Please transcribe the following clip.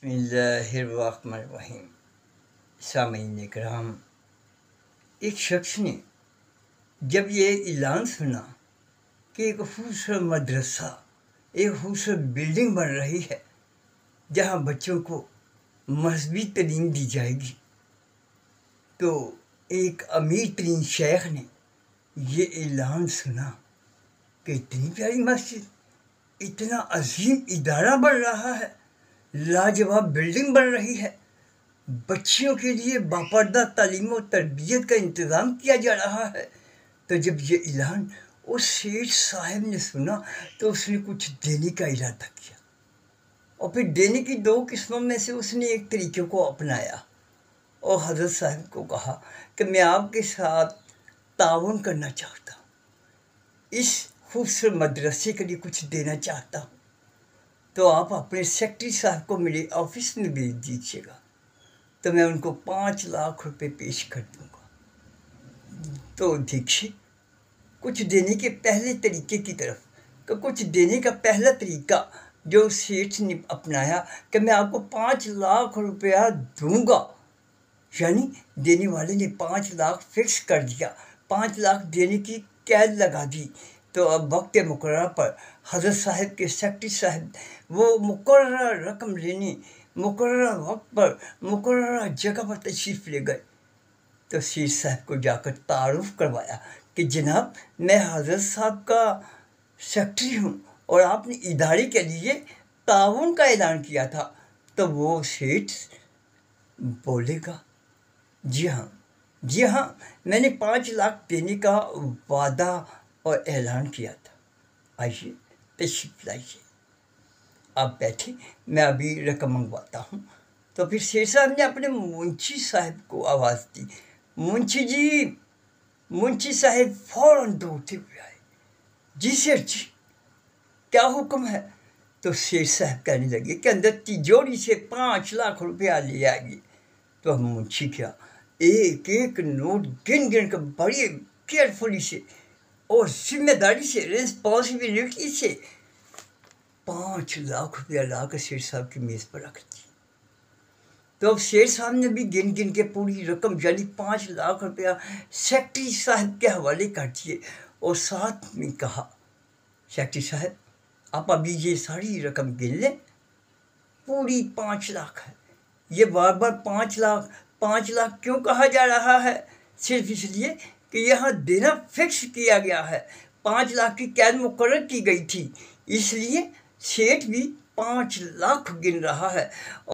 बिस्मिल्लाहिर्रहमानिर्रहीम। सामीन किराम, एक शख्स ने जब ये ऐलान सुना कि एक खूबसूरत मदरसा, एक खूबसूरत बिल्डिंग बन रही है जहाँ बच्चों को मजहबी तालीम दी जाएगी, तो एक अमीर तरीन शेख ने ये ऐलान सुना कि इतनी प्यारी मस्जिद, इतना अजीम इदारा बन रहा है, लाजवाब बिल्डिंग बन रही है, बच्चियों के लिए बापर्दा तालीम और तरबियत का इंतज़ाम किया जा रहा है। तो जब ये ऐलान उस सेठ साहब ने सुना तो उसने कुछ देने का इरादा किया, और फिर देने की दो किस्मों में से उसने एक तरीके को अपनाया और हज़रत साहब को कहा कि मैं आपके साथ ताउन करना चाहता हूँ, इस खूबसूरत मदरसे के लिए कुछ देना चाहता हूँ, तो आप अपने सेक्रेटरी साहब को मेरे ऑफिस में भेज दीजिएगा, तो मैं उनको 5 लाख रुपए पेश कर दूंगा। तो देखिए, कुछ देने के पहले तरीके की तरफ, कि कुछ देने का पहला तरीका जो सेठ ने अपनाया कि मैं आपको 5 लाख रुपया दूंगा, यानी देने वाले ने 5 लाख फिक्स कर दिया, 5 लाख देने की कैद लगा दी। तो अब वक्त मुकर्रर पर हज़रत साहब के सेक्रेटरी साहब वो मुकर्रर रकम लेने मुकर्रर वक्त पर मुकर्रर जगह पर तशरीफ़ ले गए। तो शेख साहब को जाकर तारुफ करवाया कि जनाब, मैं हज़रत साहब का सेक्रेटरी हूँ और आपने इदारे के लिए ताउन का ऐलान किया था। तो वो सेठ बोलेगा, जी हाँ, मैंने 5 लाख देने का वादा और ऐलान किया था, आइए तशरीफ़ लाइए, आप बैठे, मैं अभी रकम मंगवाता हूँ। तो फिर शेख साहब ने अपने मुंशी साहब को आवाज़ दी, मुंशी जी। मुंशी साहब फौरन दौड़ते हुए आए, जी सेठ जी, क्या हुक्म है? तो शेख साहब कहने लगे कि अंदर तिजोरी से 5 लाख रुपया ले आइए। तो मुंशी क्या, एक एक नोट गिन गिन कर बड़ी केयरफुली से और जिम्मेदारी से, रिस्पॉन्सिबिलिटी से 5 लाख रुपया लाकर शेख साहब की मेज़ पर रख दी। तो अब शेख साहब ने भी गिन गिन के पूरी रकम यानी 5 लाख रुपया सेक्रेटरी साहब के हवाले कर दिए और साथ में कहा, सेक्रेटरी साहब, आप अभी ये सारी रकम गिन लें, पूरी 5 लाख है। ये बार बार 5 लाख क्यों कहा जा रहा है? सिर्फ इसलिए कि यहाँ देना फिक्स किया गया है, 5 लाख की कैद मुकर्रर की गई थी, इसलिए सेठ भी 5 लाख गिन रहा है।